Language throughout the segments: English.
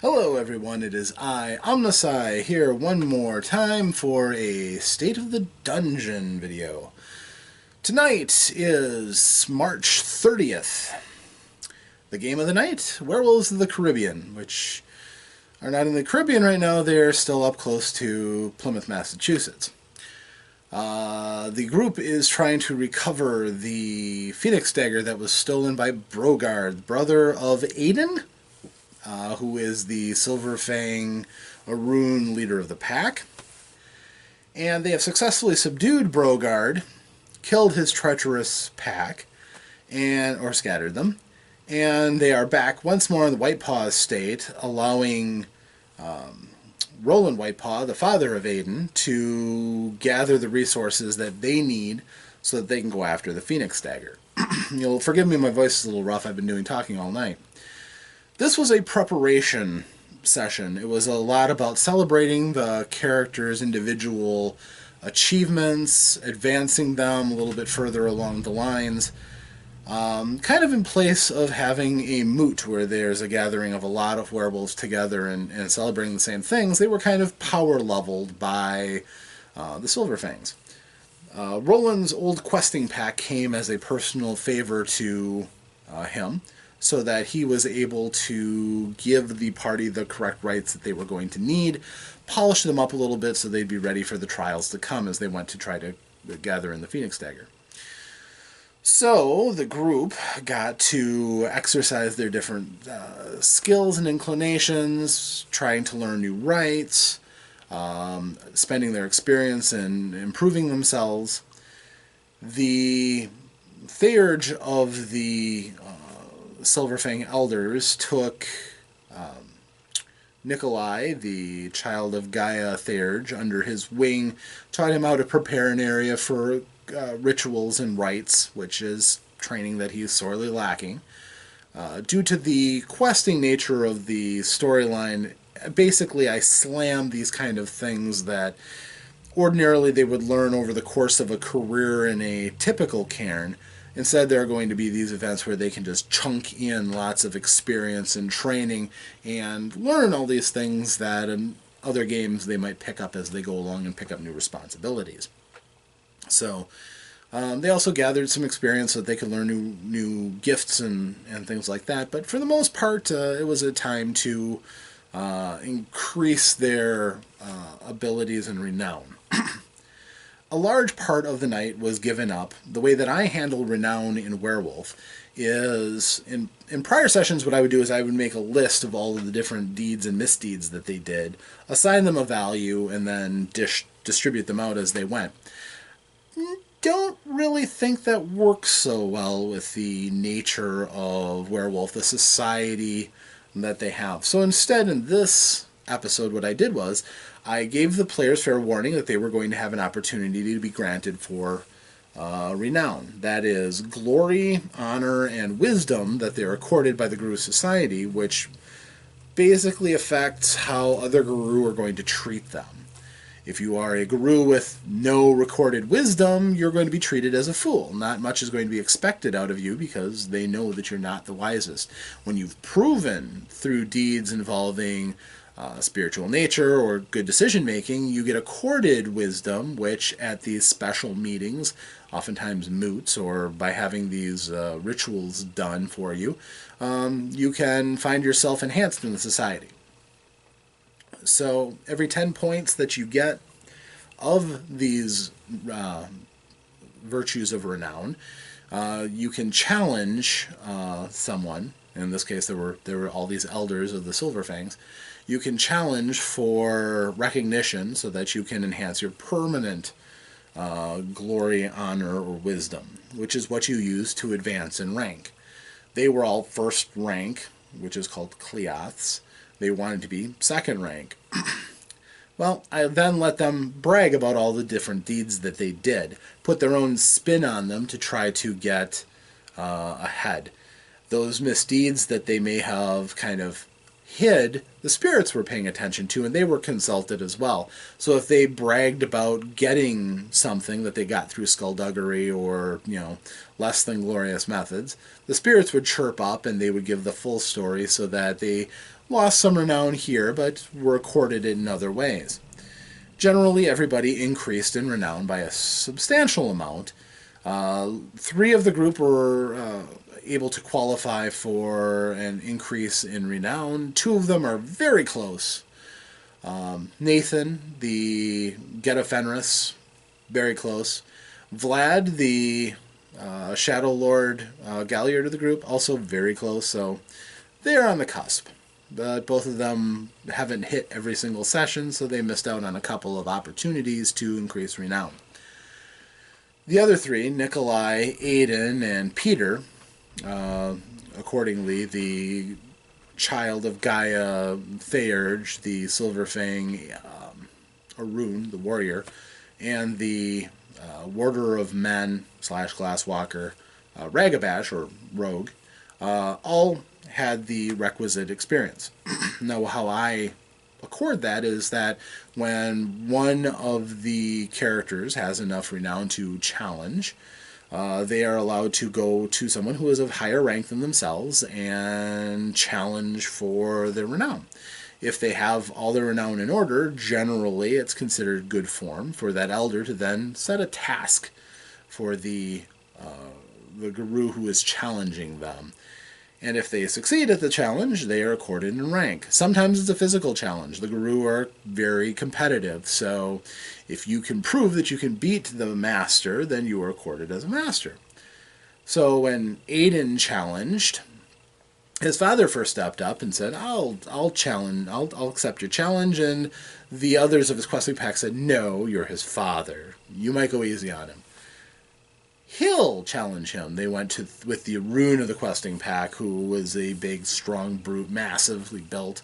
Hello everyone, it is I, OmnusI, here one more time for a State of the Dungeon video. Tonight is March 30th. The game of the night, Werewolves of the Caribbean, which are not in the Caribbean right now, they're still up close to Plymouth, Massachusetts. The group is trying to recover the Phoenix Dagger that was stolen by Brogard, brother of Aiden, who is the Silver Fang Arun leader of the pack. And they have successfully subdued Brogard, killed his treacherous pack, or scattered them. And they are back once more in the White Paw estate, allowing Roland Whitepaw, the father of Aiden, to gather the resources that they need so that they can go after the Phoenix Dagger. You'll forgive me, my voice is a little rough. I've been talking all night. This was a preparation session. It was a lot about celebrating the characters' individual achievements, advancing them a little bit further along the lines, kind of in place of having a moot where there's a gathering of a lot of werewolves together and celebrating the same things. They were kind of power leveled by the Silver Fangs. Roland's old questing pack came as a personal favor to him, so that he was able to give the party the correct rights that they were going to need, polish them up a little bit so they'd be ready for the trials to come as they went to try to gather in the Phoenix Dagger. So the group got to exercise their different skills and inclinations, trying to learn new rights, spending their experience and improving themselves. The theurge of the Silverfang elders took Nikolai, the child of Gaia Theurge, under his wing, taught him how to prepare an area for rituals and rites, which is training that he's sorely lacking. Due to the questing nature of the storyline, basically I slammed these kind of things that ordinarily they would learn over the course of a career in a typical cairn. Instead, there are going to be these events where they can just chunk in lots of experience and training and learn all these things that in other games they might pick up as they go along and pick up new responsibilities. So they also gathered some experience so that they could learn new gifts and things like that. But for the most part, it was a time to increase their abilities and renown. A large part of the night was given up. The way that I handle renown in Werewolf is, in prior sessions, what I would do is I would make a list of all of the different deeds and misdeeds that they did, assign them a value, and then distribute them out as they went. Don't really think that works so well with the nature of Werewolf, the society that they have. So instead, in this episode, what I did was I gave the players fair warning that they were going to have an opportunity to be granted for renown. That is, glory, honor, and wisdom that they're accorded by the Guru Society, which basically affects how other Guru are going to treat them. If you are a Guru with no recorded wisdom, you're going to be treated as a fool. Not much is going to be expected out of you because they know that you're not the wisest. When you've proven through deeds involving spiritual nature or good decision making, you get accorded wisdom, which at these special meetings, oftentimes moots, or by having these rituals done for you, you can find yourself enhanced in the society. So every 10 points that you get of these virtues of renown, you can challenge someone. In this case, there were all these elders of the Silver Fangs. You can challenge for recognition so that you can enhance your permanent glory, honor, or wisdom, which is what you use to advance in rank. They were all first rank, which is called Cleoths. They wanted to be second rank. Well, I then let them brag about all the different deeds that they did, put their own spin on them to try to get ahead. Those misdeeds that they may have kind of hid, the spirits were paying attention to, and they were consulted as well. So if they bragged about getting something that they got through skullduggery or, less than glorious methods, the spirits would chirp up and they would give the full story so that they lost some renown here, but were accorded it in other ways. Generally, everybody increased in renown by a substantial amount. Three of the group were able to qualify for an increase in renown. Two of them are very close. Nathan, the Geta Fenris, very close. Vlad, the Shadow Lord Galliard of the group, also very close. So they're on the cusp. But both of them haven't hit every single session, so they missed out on a couple of opportunities to increase renown. The other three, Nikolai, Aiden, and Peter, accordingly, the child of Gaia Theurge, the Silverfang Arun, the warrior, and the warder of men / glasswalker Ragabash, or rogue, all had the requisite experience. Now, how I accord that is that when one of the characters has enough renown to challenge, they are allowed to go to someone who is of higher rank than themselves and challenge for their renown. If they have all their renown in order, generally it's considered good form for that elder to then set a task for the guru who is challenging them. And if they succeed at the challenge, they are accorded in rank. Sometimes it's a physical challenge. The guru are very competitive, so if you can prove that you can beat the master, then you are accorded as a master. So when Aiden challenged, his father first stepped up and said, I'll accept your challenge, and the others of his questing pack said, no, you're his father. You might go easy on him. He'll challenge him. They went with the Rune of the questing pack, who was a big, strong brute, massively built.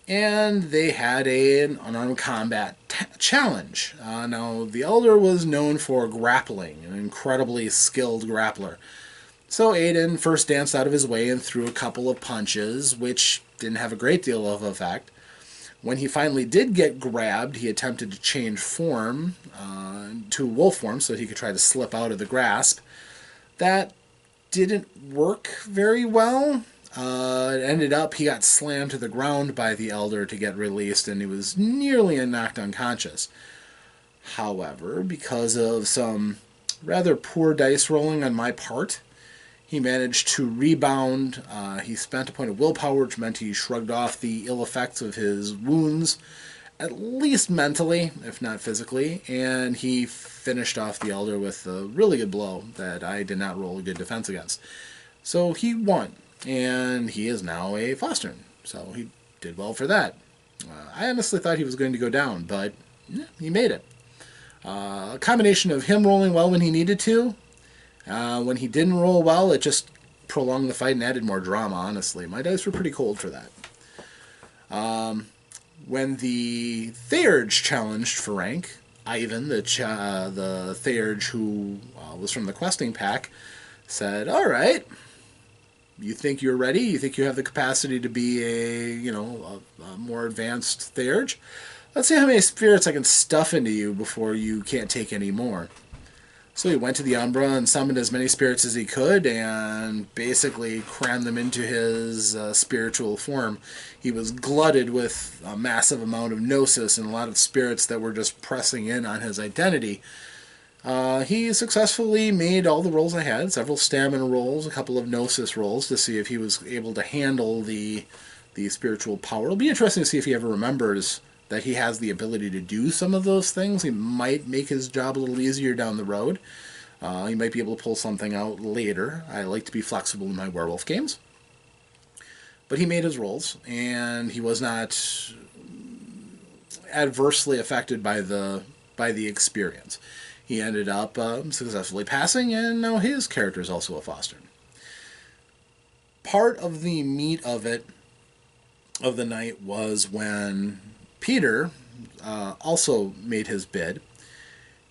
And they had an unarmed combat challenge. Now, the Elder was known for grappling, an incredibly skilled grappler. So Aiden first danced out of his way and threw a couple of punches, which didn't have a great deal of effect. When he finally did get grabbed, he attempted to change form to wolf form so he could try to slip out of the grasp. That didn't work very well. It ended up he got slammed to the ground by the Elder to get released, and he was nearly knocked unconscious. However, because of some rather poor dice rolling on my part, he managed to rebound. He spent a point of willpower, which meant he shrugged off the ill effects of his wounds, at least mentally, if not physically, and he finished off the Elder with a really good blow that I did not roll a good defense against. So he won, and he is now a Fostern, so he did well for that. I honestly thought he was going to go down, but he made it. A combination of him rolling well when he needed to. When he didn't roll well, it just prolonged the fight and added more drama, honestly. My dice were pretty cold for that. When the Theurge challenged for rank, Ivan, the Theurge who was from the questing pack, said, all right, you think you're ready? You think you have the capacity to be a more advanced Theurge? Let's see how many spirits I can stuff into you before you can't take any more. So he went to the Umbra and summoned as many spirits as he could and basically crammed them into his spiritual form. He was glutted with a massive amount of gnosis and a lot of spirits that were just pressing in on his identity. He successfully made all the rolls I had, several stamina rolls, a couple of gnosis rolls to see if he was able to handle the spiritual power. It'll be interesting to see if he ever remembers that he has the ability to do some of those things. He might make his job a little easier down the road. He might be able to pull something out later. I like to be flexible in my werewolf games. But he made his rolls, and he was not adversely affected by the experience. He ended up successfully passing, and now his character is also a Foster. Part of the meat of the night was when Peter also made his bid,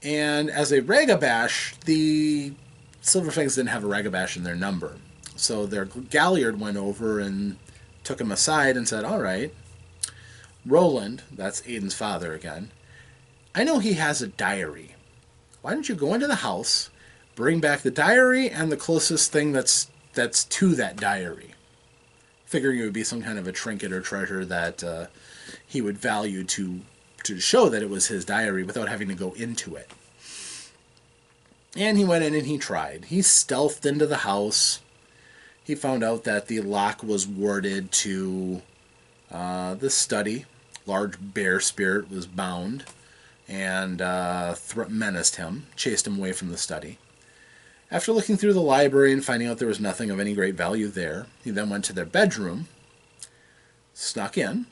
and as a Ragabash, the Silverfangs didn't have a Ragabash in their number, so their Galliard went over and took him aside and said, all right, Roland, that's Aiden's father again, I know he has a diary. Why don't you go into the house, bring back the diary and the closest thing that's to that diary. figuring it would be some kind of a trinket or treasure that he would value to show that it was his diary without having to go into it. And he went in and he tried. He stealthed into the house. He found out that the lock was warded to the study. Large bear spirit was bound and menaced him, chased him away from the study. After looking through the library and finding out there was nothing of any great value there, he then went to their bedroom, snuck in,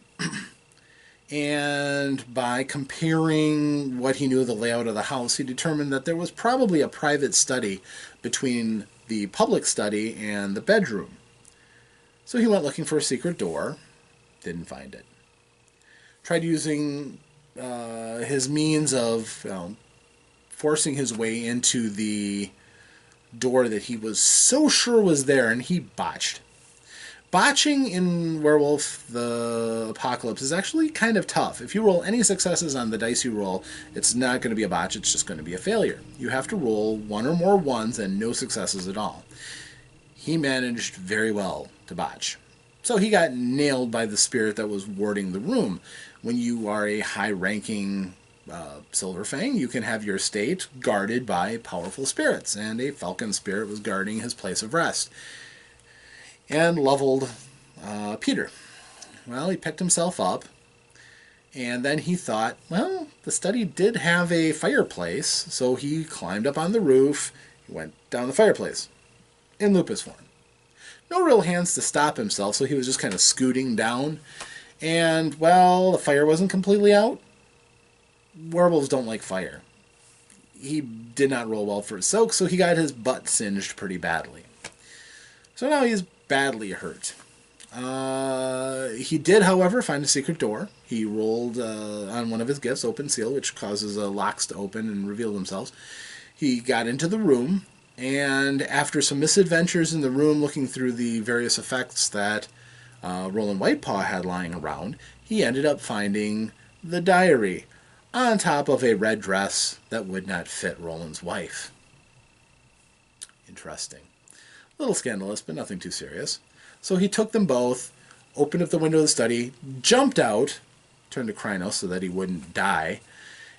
and by comparing what he knew of the layout of the house, he determined that there was probably a private study between the public study and the bedroom. So he went looking for a secret door, didn't find it. Tried using his means of forcing his way into the door that he was so sure was there, and he botched. Botching in Werewolf the Apocalypse is actually kind of tough. If you roll any successes on the dice you roll, it's not going to be a botch, it's just going to be a failure. You have to roll one or more ones and no successes at all. He managed very well to botch. So he got nailed by the spirit that was warding the room. When you are a high-ranking Silver Fang, you can have your estate guarded by powerful spirits, and a falcon spirit was guarding his place of rest. And leveled Peter. Well, he picked himself up, and then he thought, well, the study did have a fireplace, so he climbed up on the roof, he went down the fireplace, in lupus form. No real hands to stop himself, so he was just kind of scooting down, and, well, the fire wasn't completely out. Werewolves don't like fire. He did not roll well for his soak, so he got his butt singed pretty badly. So now he's badly hurt. He did, however, find a secret door. He rolled on one of his gifts, Open Seal, which causes locks to open and reveal themselves. He got into the room, and after some misadventures in the room, looking through the various effects that Roland Whitepaw had lying around, he ended up finding the diary on top of a red dress that would not fit Roland's wife. Interesting. A little scandalous, but nothing too serious. So he took them both, opened up the window of the study, jumped out, turned to Krynos so that he wouldn't die,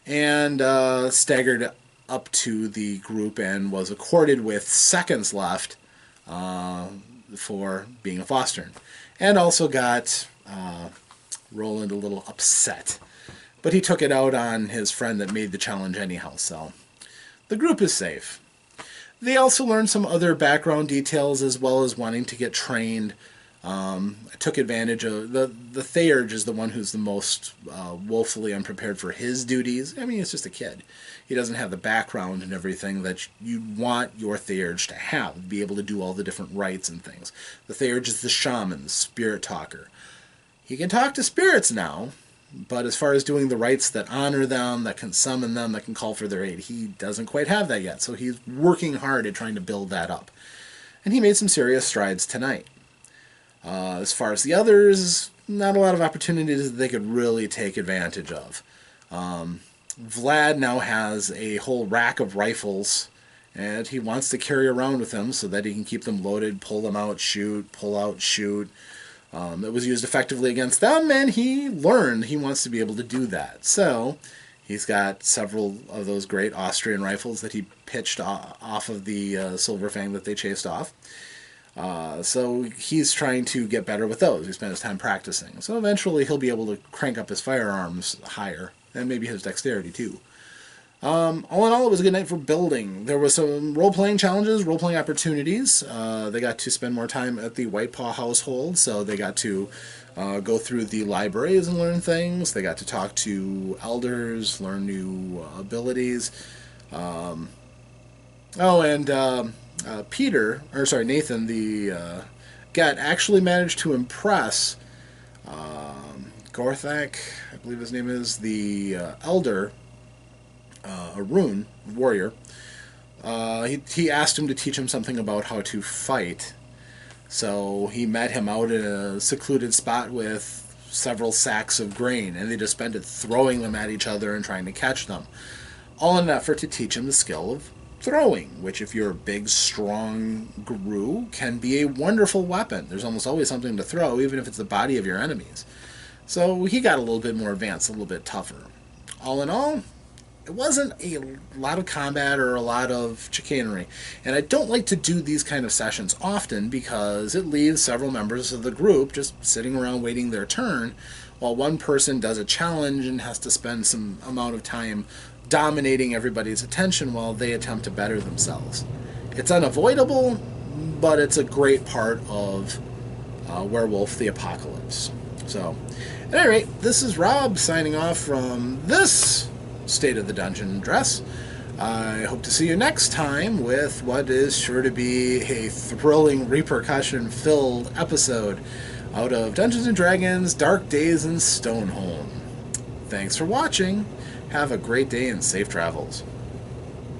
and staggered up to the group and was accorded with seconds left for being a Fostern. And also got Roland a little upset. But he took it out on his friend that made the challenge anyhow, so the group is safe. They also learned some other background details as well as wanting to get trained. I took advantage of... The Theurge is the one who's the most woefully unprepared for his duties. I mean, he's just a kid. He doesn't have the background and everything that you want your Theurge to have, be able to do all the different rites and things. The Theurge is the shaman, the spirit talker. He can talk to spirits now, but as far as doing the rites that honor them, that can summon them, that can call for their aid, he doesn't quite have that yet. So he's working hard at trying to build that up. And he made some serious strides tonight. As far as the others, not a lot of opportunities that they could really take advantage of. Vlad now has a whole rack of rifles, and he wants to carry around with him so that he can keep them loaded, pull them out, shoot, pull out, shoot. It was used effectively against them, and he learned he wants to be able to do that. So he's got several of those great Austrian rifles that he pitched off of the Silver Fang that they chased off. So he's trying to get better with those. He spent his time practicing. So eventually he'll be able to crank up his firearms higher, and maybe his dexterity too. All in all, it was a good night for building. There was some role-playing challenges, role-playing opportunities. They got to spend more time at the Whitepaw household, so they got to go through the libraries and learn things. They got to talk to elders, learn new abilities. Nathan, the Get, actually managed to impress Gorthak, I believe his name is, the elder, a rune warrior. He asked him to teach him something about how to fight. So he met him out in a secluded spot with several sacks of grain, and they just spent it throwing them at each other and trying to catch them. All in an effort to teach him the skill of throwing, which if you're a big, strong guru, can be a wonderful weapon. There's almost always something to throw, even if it's the body of your enemies. So he got a little bit more advanced, a little bit tougher. All in all, it wasn't a lot of combat or a lot of chicanery. And I don't like to do these kind of sessions often because it leaves several members of the group just sitting around waiting their turn while one person does a challenge and has to spend some amount of time dominating everybody's attention while they attempt to better themselves. It's unavoidable, but it's a great part of Werewolf the Apocalypse. So, at any rate, this is Rob signing off from this State of the Dungeon address. I hope to see you next time with what is sure to be a thrilling, repercussion-filled episode out of Dungeons & Dragons, Dark Days in Stoneholm. Thanks for watching. Have a great day and safe travels.